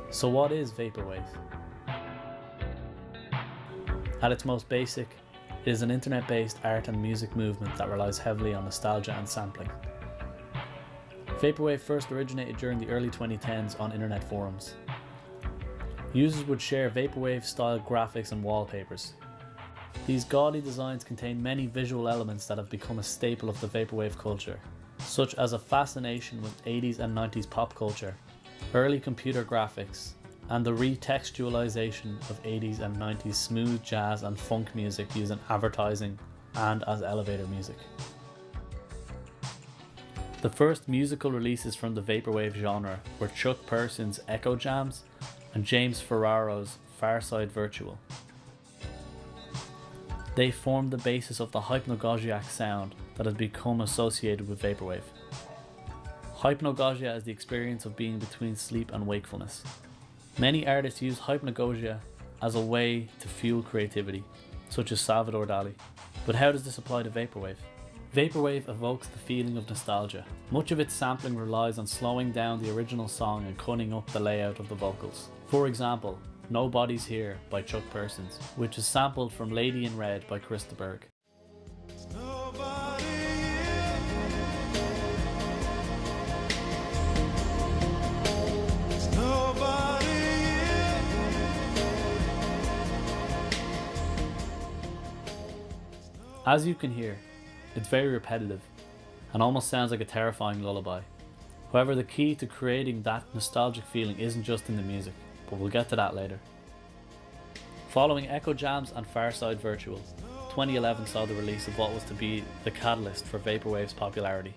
So what is Vaporwave? At its most basic, it is an internet-based art and music movement that relies heavily on nostalgia and sampling. Vaporwave first originated during the early 2010s on internet forums. Users would share Vaporwave-style graphics and wallpapers. These gaudy designs contain many visual elements that have become a staple of the Vaporwave culture, such as a fascination with 80s and 90s pop culture, early computer graphics, and the retextualization of 80s and 90s smooth jazz and funk music used in advertising and as elevator music. The first musical releases from the Vaporwave genre were Chuck Person's Echo Jams and James Ferraro's Farside Virtual. They formed the basis of the hypnagogic sound that has become associated with Vaporwave. Hypnagogia is the experience of being between sleep and wakefulness. Many artists use hypnagogia as a way to fuel creativity, such as Salvador Dali. But how does this apply to Vaporwave? Vaporwave evokes the feeling of nostalgia. Much of its sampling relies on slowing down the original song and cutting up the layout of the vocals. For example, Nobody's Here by Chuck Persons, which is sampled from Lady in Red by Krista Berg. As you can hear, it's very repetitive and almost sounds like a terrifying lullaby. However, the key to creating that nostalgic feeling isn't just in the music, but we'll get to that later. Following Echo Jams and Farside Virtual, 2011 saw the release of what was to be the catalyst for Vaporwave's popularity.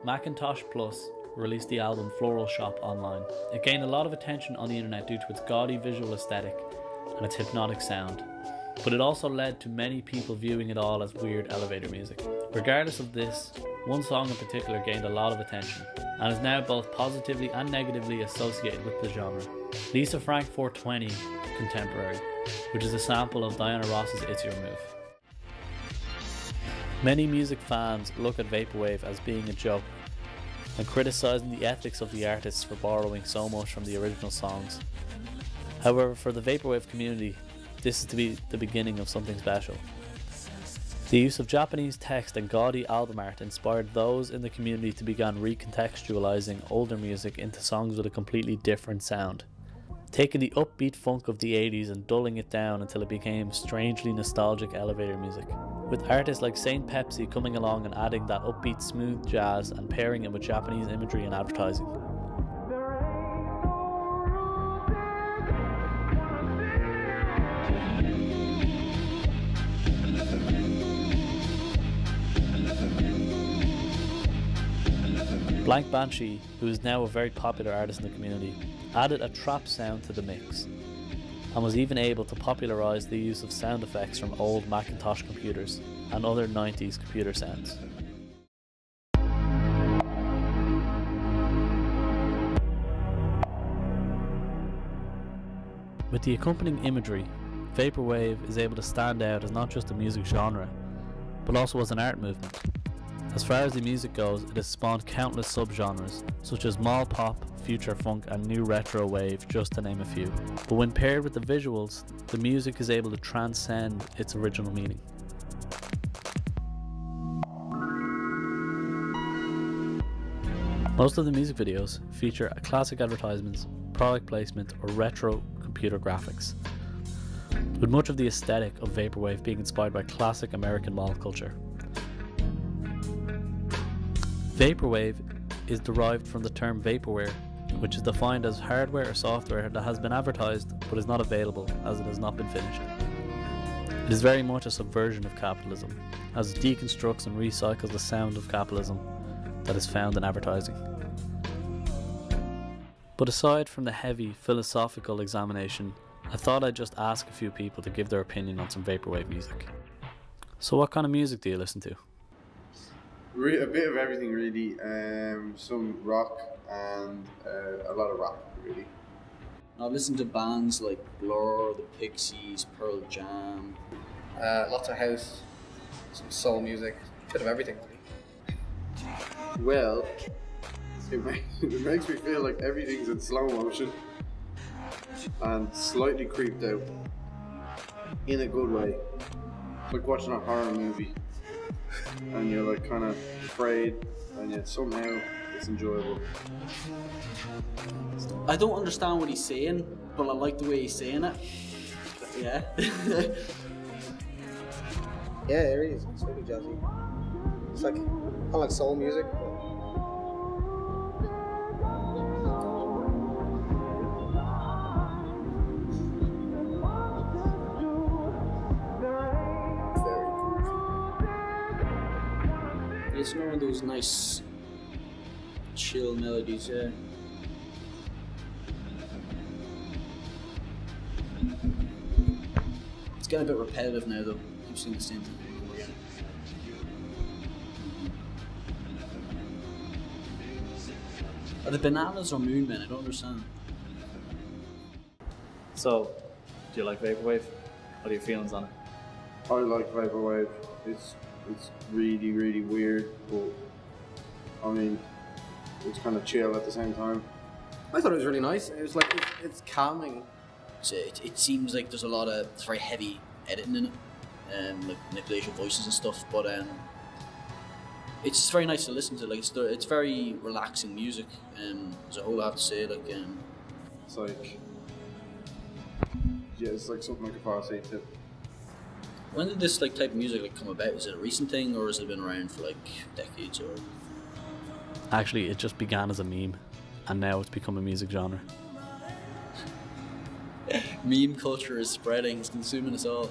Macintosh Plus released the album Floral Shop online. It gained a lot of attention on the internet due to its gaudy visual aesthetic and its hypnotic sound, but it also led to many people viewing it all as weird elevator music. Regardless of this, one song in particular gained a lot of attention and is now both positively and negatively associated with the genre. Lisa Frank 420 Contemporary, which is a sample of Diana Ross's It's Your Move. Many music fans look at Vaporwave as being a joke and criticising the ethics of the artists for borrowing so much from the original songs. However, for the Vaporwave community, this is to be the beginning of something special. The use of Japanese text and gaudy album art inspired those in the community to begin recontextualizing older music into songs with a completely different sound, taking the upbeat funk of the 80s and dulling it down until it became strangely nostalgic elevator music, with artists like Saint Pepsi coming along and adding that upbeat smooth jazz and pairing it with Japanese imagery and advertising. Blank Banshee, who is now a very popular artist in the community, added a trap sound to the mix, and was even able to popularise the use of sound effects from old Macintosh computers and other 90s computer sounds. With the accompanying imagery, Vaporwave is able to stand out as not just a music genre, but also as an art movement. As far as the music goes, it has spawned countless subgenres, such as mall pop, future funk and new retro wave, just to name a few. But when paired with the visuals, the music is able to transcend its original meaning. Most of the music videos feature classic advertisements, product placement or retro computer graphics, with much of the aesthetic of Vaporwave being inspired by classic American mall culture. Vaporwave is derived from the term vaporware, which is defined as hardware or software that has been advertised but is not available as it has not been finished. It is very much a subversion of capitalism, as it deconstructs and recycles the sound of capitalism that is found in advertising. But aside from the heavy philosophical examination, I thought I'd just ask a few people to give their opinion on some Vaporwave music. So what kind of music do you listen to? A bit of everything really, some rock and a lot of rap really. I've listened to bands like Blur, The Pixies, Pearl Jam. Lots of house, some soul music, bit of everything. Well, it makes me feel like everything's in slow motion and slightly creeped out in a good way. It's like watching a horror movie and you're like kind of afraid and yet somehow it's enjoyable. I don't understand what he's saying, but I like the way he's saying it. Yeah. Yeah, it really is. It's really jazzy. It's like kind of like soul music. Very groovy. It's one of those nice, chill melodies, yeah. It's getting a bit repetitive now, though. Keep seeing the same thing over and over again. Are the bananas or moon men? I don't understand. So, do you like Vaporwave? What are your feelings on it? I like Vaporwave. It's really, really weird, but I mean, it's kind of chill at the same time. I thought it was really nice. It was like it's calming. So it seems like there's a lot of, it's very heavy editing in it, like manipulation of voices and stuff, but it's very nice to listen to. Like it's very relaxing music, as a whole. I have to say, like It's like, yeah, it's like something like a fall asleep tip. when did this like type of music like come about? Is it a recent thing, or has it been around for like decades? Or Actually, it just began as a meme, and now it's become a music genre. meme culture is spreading, it's consuming us all.